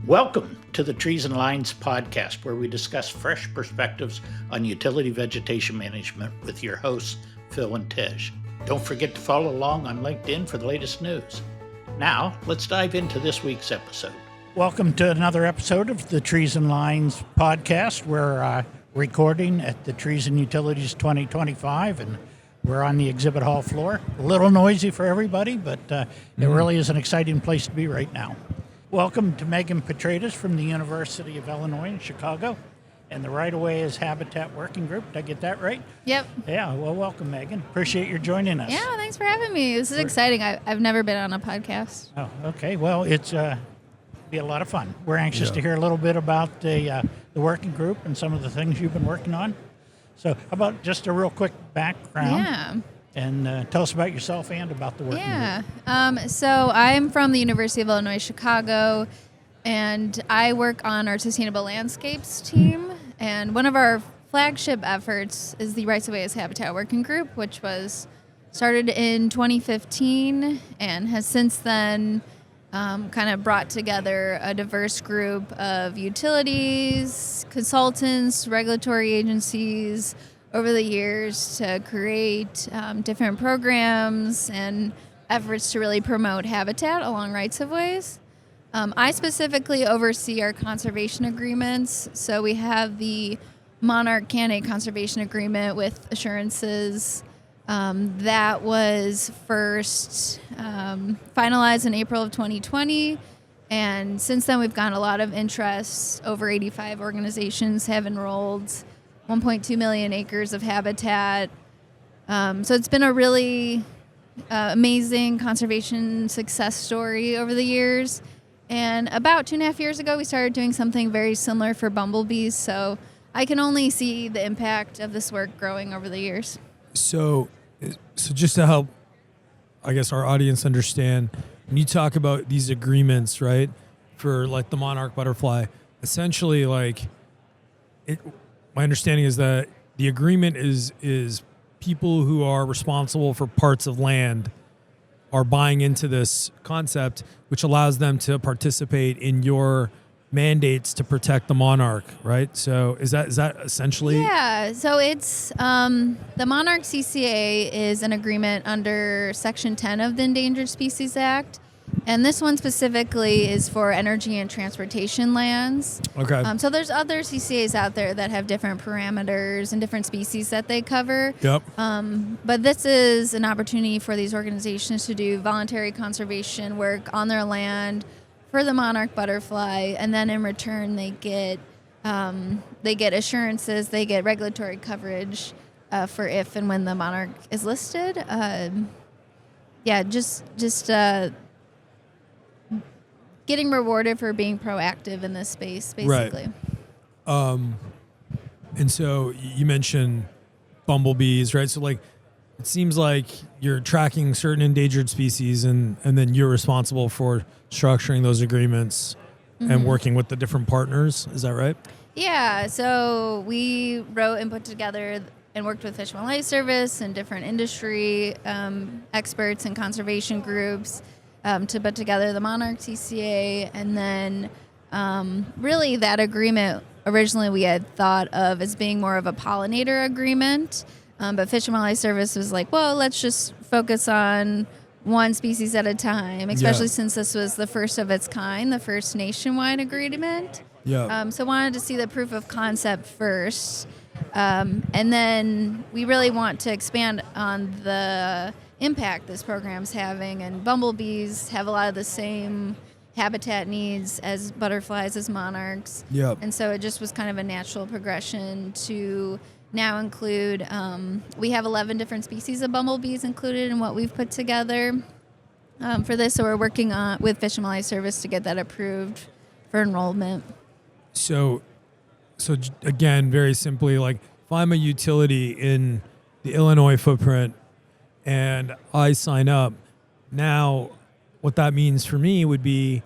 Welcome to the Trees and Lines podcast, where we discuss fresh perspectives on utility vegetation management with your hosts, Phil and Tej. Don't forget to follow along on LinkedIn for the latest news. Now, let's dive into this week's episode. Welcome to another episode of the Trees and Lines podcast. We're recording at the Trees and Utilities 2025, and we're on the exhibit hall floor. A little noisy for everybody, but it really is an exciting place to be right now. Welcome to Megan Petraitis from the University of Illinois in Chicago. And the Right Away is Habitat Working Group. Did I get that right? Yep. Yeah, well, welcome, Megan. Appreciate your joining us. Yeah, thanks for having me. This is exciting. I've never been on a podcast. Oh, okay. Well, it's be a lot of fun. We're anxious to hear a little bit about the working group and some of the things you've been working on. So how about just a real quick background? Yeah. And tell us about yourself and about the working group. So I'm from the University of Illinois, Chicago, and I work on our Sustainable Landscapes team. And one of our flagship efforts is the Rights of Way as Habitat Working Group, which was started in 2015 and has since then kind of brought together a diverse group of utilities, consultants, regulatory agencies over the years to create different programs and efforts to really promote habitat along rights of ways. I specifically oversee our conservation agreements. So we have the Monarch Candidate Conservation Agreement with assurances. That was first finalized in April of 2020. And since then, we've gotten a lot of interest. Over 85 organizations have enrolled. 1.2 million acres of habitat. So it's been a really amazing conservation success story over the years. And about 2.5 years ago, we started doing something very similar for bumblebees. So I can only see the impact of this work growing over the years. So just to help, I guess, our audience understand, when you talk about these agreements, right, for like the monarch butterfly, essentially my understanding is that the agreement is people who are responsible for parts of land are buying into this concept, which allows them to participate in your mandates to protect the monarch, right? So is that essentially? Yeah. So it's the Monarch CCA is an agreement under Section 10 of the Endangered Species Act. And this one specifically is for energy and transportation lands. Okay. So there's other CCAs out there that have different parameters and different species that they cover. Yep. But this is an opportunity for these organizations to do voluntary conservation work on their land for the monarch butterfly, and then in return they get assurances, they get regulatory coverage for if and when the monarch is listed. Getting rewarded for being proactive in this space, basically. Right. And so you mentioned bumblebees, right? So like, it seems like you're tracking certain endangered species and then you're responsible for structuring those agreements and working with the different partners. Is that right? Yeah. So we wrote and put together and worked with Fish and Wildlife Service and different industry experts and conservation groups to put together the Monarch CCA. And then really that agreement originally we had thought of as being more of a pollinator agreement. But Fish and Wildlife Service was like, well, let's just focus on one species at a time, especially since this was the first of its kind, the first nationwide agreement. Yeah. So wanted to see the proof of concept first. And then we really want to expand on the impact this program's having, and bumblebees have a lot of the same habitat needs as butterflies, as monarchs. Yep. And so it just was kind of a natural progression to now include, we have 11 different species of bumblebees included in what we've put together for this. So we're working on with Fish and Wildlife Service to get that approved for enrollment. So again, very simply, like if I'm a utility in the Illinois footprint and I sign up, now what that means for me would be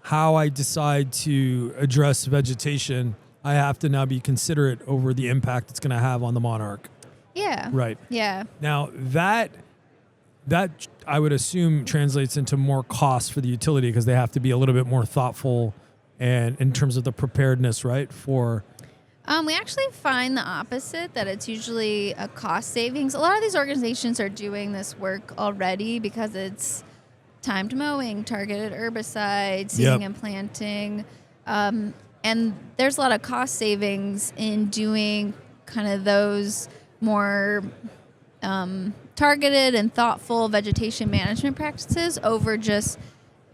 how I decide to address vegetation. I have to now be considerate over the impact it's going to have on the monarch. Yeah. Right. Yeah. Now that I would assume translates into more costs for the utility because they have to be a little bit more thoughtful and in terms of the preparedness, right? For We actually find the opposite, that it's usually a cost savings. A lot of these organizations are doing this work already because it's timed mowing, targeted herbicides, seeding and planting. And there's a lot of cost savings in doing kind of those more targeted and thoughtful vegetation management practices over just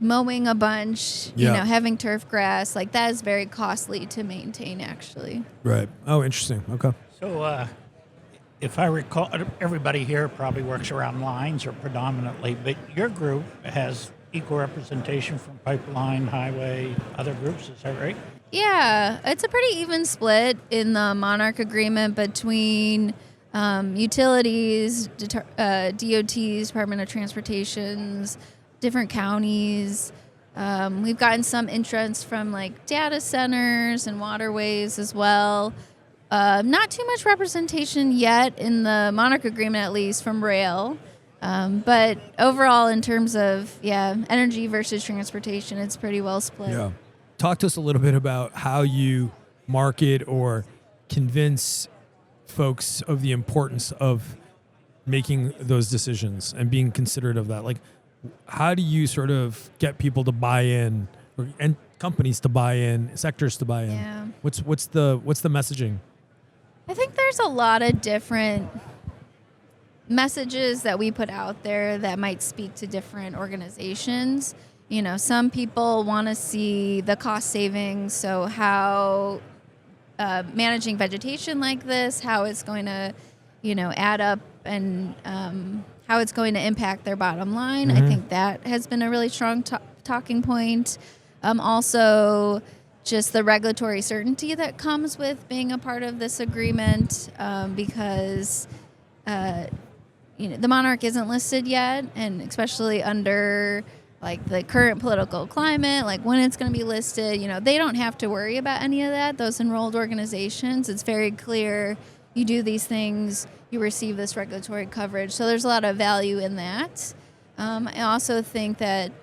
mowing a bunch, having turf grass. Like, that is very costly to maintain, actually. Right. Oh, interesting. Okay. So, if I recall, everybody here probably works around lines or predominantly, but your group has equal representation from pipeline, highway, other groups. Is that right? Yeah, it's a pretty even split in the Monarch agreement between utilities, DOTs, Department of Transportations, different counties. We've gotten some entrants from like data centers and waterways as well. Not too much representation yet in the Monarch agreement, at least from rail. But overall, in terms of, energy versus transportation, it's pretty well split. Yeah. Talk to us a little bit about how you market or convince folks of the importance of making those decisions and being considerate of that. Like, how do you sort of get people to buy in, and companies to buy in, sectors to buy in? Yeah. What's the messaging? I think there's a lot of different messages that we put out there that might speak to different organizations. Some people want to see the cost savings, so how managing vegetation like this, how it's going to, add up, and how it's going to impact their bottom line. I think that has been a really strong talking point. Also, just the regulatory certainty that comes with being a part of this agreement, because the Monarch isn't listed yet, and especially under like the current political climate, like when it's going to be listed, they don't have to worry about any of that. Those enrolled organizations, it's very clear you do these things, you receive this regulatory coverage. So there's a lot of value in that. I also think that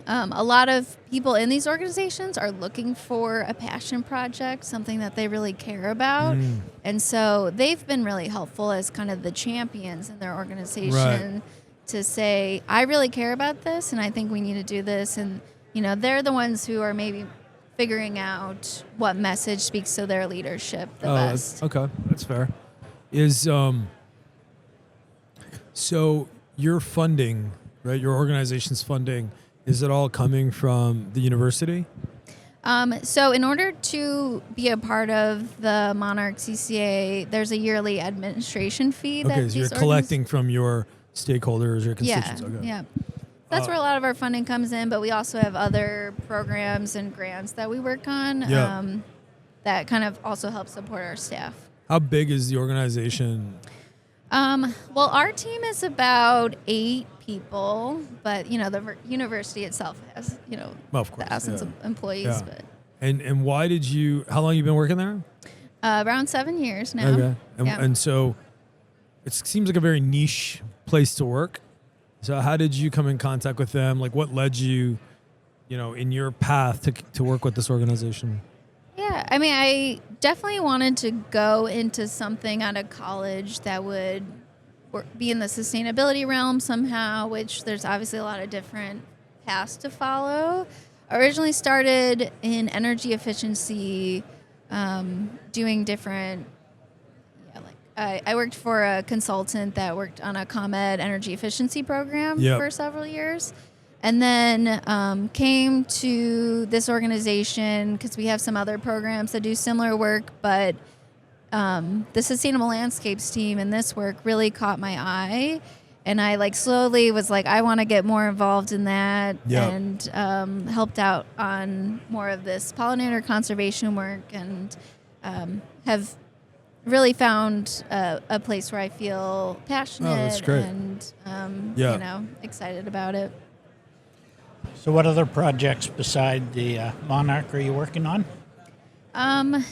a lot of people in these organizations are looking for a passion project, something that they really care about. And so they've been really helpful as kind of the champions in their organization to say, I really care about this and I think we need to do this. And, they're the ones who are maybe figuring out what message speaks to their leadership the best. Okay, that's fair. So your funding, right? Your organization's funding, is it all coming from the university? So in order to be a part of the Monarch CCA, there's a yearly administration fee. Okay, so you're collecting from your stakeholders or constituents. Yeah. That's where a lot of our funding comes in, but we also have other programs and grants that we work on that kind of also help support our staff. How big is the organization? Well, our team is about 8 people, but the university itself has of course, thousands of employees. Yeah. But and why did you? How long have you been working there? Around 7 years now. Okay, and so it seems like a very niche place to work. So how did you come in contact with them? Like, what led you, in your path to work with this organization? Yeah, I mean, I definitely wanted to go into something out of college that would be in the sustainability realm somehow, which there's obviously a lot of different paths to follow. I originally started in energy efficiency, doing different, I worked for a consultant that worked on a ComEd energy efficiency program for several years. And then came to this organization because we have some other programs that do similar work, but the Sustainable Landscapes team and this work really caught my eye. And I slowly was I want to get more involved in that and helped out on more of this pollinator conservation work and have really found a place where I feel passionate and excited about it. So what other projects beside the Monarch are you working on?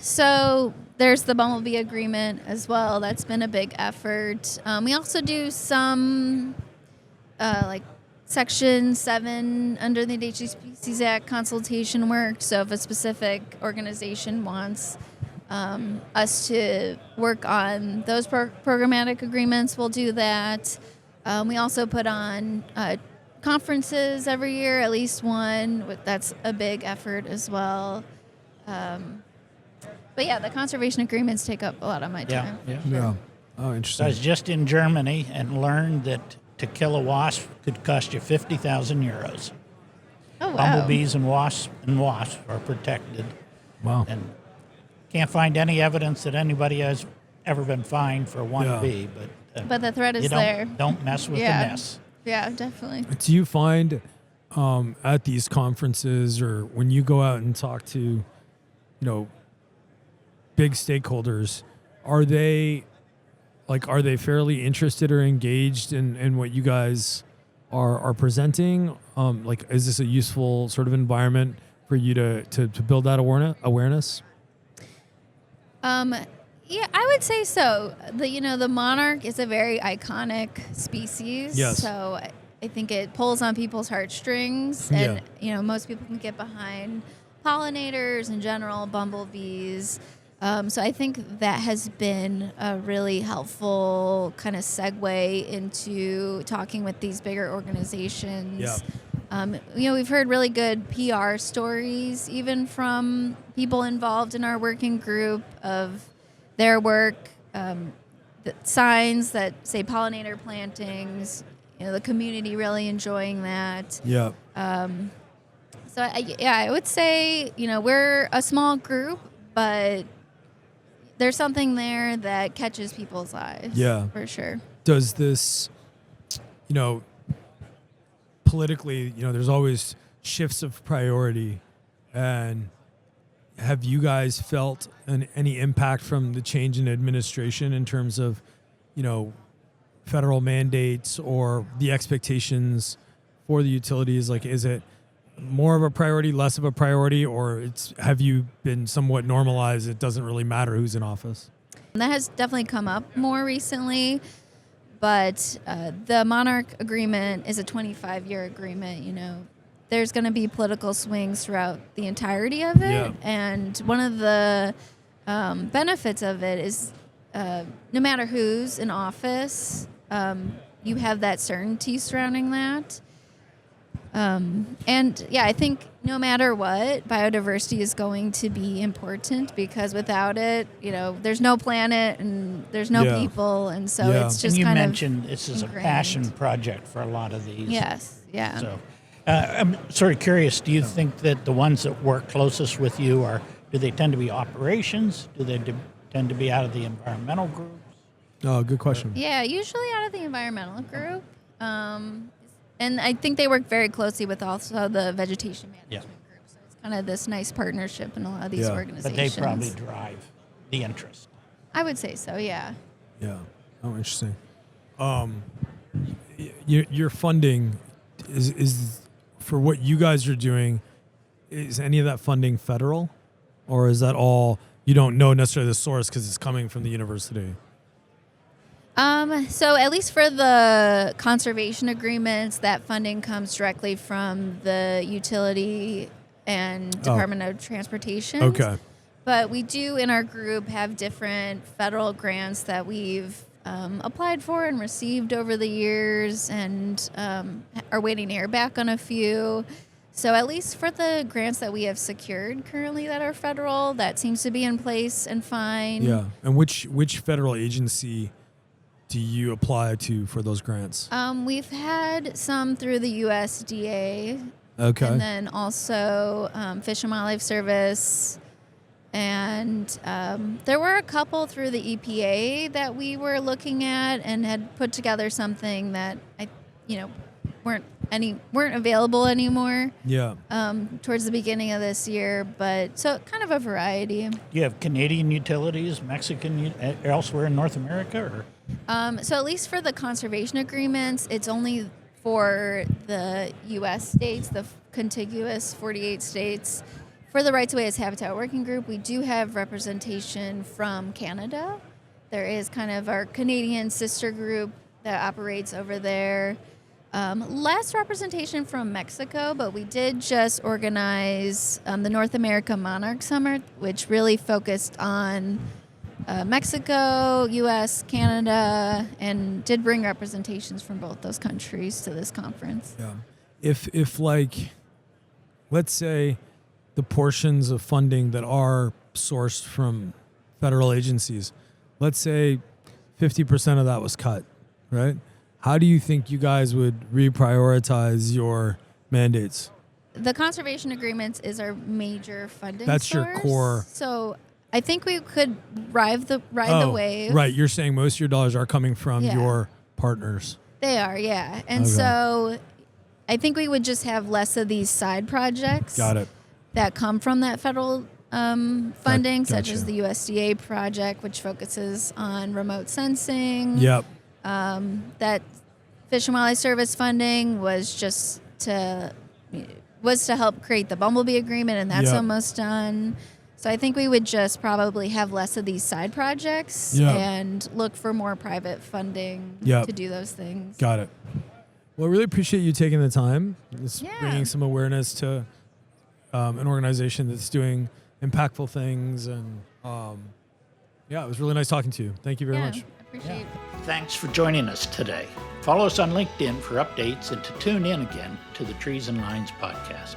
So there's the Bumblebee agreement as well. That's been a big effort. We also do some Section 7 under the Endangered Species Act consultation work. So if a specific organization wants us to work on those programmatic agreements, we'll do that. We also put on conferences every year, at least one. That's a big effort as well. But yeah, the conservation agreements take up a lot of my time. Yeah. Oh, So I interesting. was just in Germany and learned that to kill a wasp could cost you 50,000 euros. Oh, wow. Bumblebees and wasps are protected. Wow. And can't find any evidence that anybody has ever been fined for one Yeah. bee. But the threat is you there. don't mess with Yeah. the nests. Yeah, definitely. Do you find at these conferences or when you go out and talk to, big stakeholders, are they fairly interested or engaged in what you guys are presenting? Is this a useful sort of environment for you to build that awareness? Yeah, I would say so. The monarch is a very iconic species. Yes. So I think it pulls on people's heartstrings, and most people can get behind pollinators in general, bumblebees. So I think that has been a really helpful kind of segue into talking with these bigger organizations. Yeah. We've heard really good PR stories, even from people involved in our working group, of their work, the signs that say pollinator plantings, the community really enjoying that. Yeah. So I would say, we're a small group, but there's something there that catches people's eyes. Yeah. For sure. Does this, politically, there's always shifts of priority, and have you guys felt any impact from the change in administration in terms of, federal mandates or the expectations for the utilities? Like, is it more of a priority, less of a priority, or have you been somewhat normalized? It doesn't really matter who's in office. And that has definitely come up more recently, but the Monarch agreement is a 25-year agreement. There's going to be political swings throughout the entirety of it. Yeah. And one of the benefits of it is no matter who's in office, you have that certainty surrounding that. I think no matter what, biodiversity is going to be important, because without it, there's no planet and there's no people. And so it's just and you kind mentioned this is ingrained. a passion project for a lot of these. Yes. Yeah. So I'm sort of curious, do you think that the ones that work closest with you do they tend to be operations? Do they tend to be out of the environmental groups? Oh, good question. Yeah, usually out of the environmental group. And I think they work very closely with also the vegetation management group. So it's kind of this nice partnership in a lot of these organizations. But they probably drive the interest. I would say so, yeah. Yeah. Oh, interesting. Your funding is for what you guys are doing. Is any of that funding federal, or is that all you don't know necessarily the source because it's coming from the university? So at least for the conservation agreements, that funding comes directly from the utility and Department of Transportation. Okay. But we do in our group have different federal grants that we've applied for and received over the years, and are waiting to hear back on a few. So at least for the grants that we have secured currently that are federal, that seems to be in place and fine. Yeah. And which federal agency do you apply to for those grants? We've had some through the USDA. Okay. And then also Fish and Wildlife Service. And there were a couple through the EPA that we were looking at and had put together something that weren't available anymore. Yeah. Towards the beginning of this year, but so kind of a variety. You have Canadian utilities, Mexican, elsewhere in North America, or? So at least for the conservation agreements, it's only for the U.S. states, the contiguous 48 states. For the Rights of Way as Habitat Working Group, we do have representation from Canada. There is kind of our Canadian sister group that operates over there. Less representation from Mexico, but we did just organize the North America Monarch Summit, which really focused on Mexico, U.S., Canada, and did bring representations from both those countries to this conference. Yeah. If like, let's say the portions of funding that are sourced from federal agencies, let's say 50% of that was cut, right? How do you think you guys would reprioritize your mandates? The conservation agreements is our major funding That's source. your core. So I think we could ride the wave. Right. You're saying most of your dollars are coming from Yeah. your partners. They are, yeah. And Okay. so I think we would just have less of these side projects Got it. that come from that federal funding, such gotcha. as the USDA project, which focuses on remote sensing. Yep. That Fish and Wildlife Service funding was just to help create the Bumblebee agreement, and that's Yep. almost done. So I think we would just probably have less of these side projects Yep. and look for more private funding Yep. to do those things. Got it. Well, I really appreciate you taking the time. It's Yeah. bringing some awareness to an organization that's doing impactful things. And yeah, it was really nice talking to you. Thank you very much. I appreciate it. Thanks for joining us today. Follow us on LinkedIn for updates and to tune in again to the Trees and Lines podcast.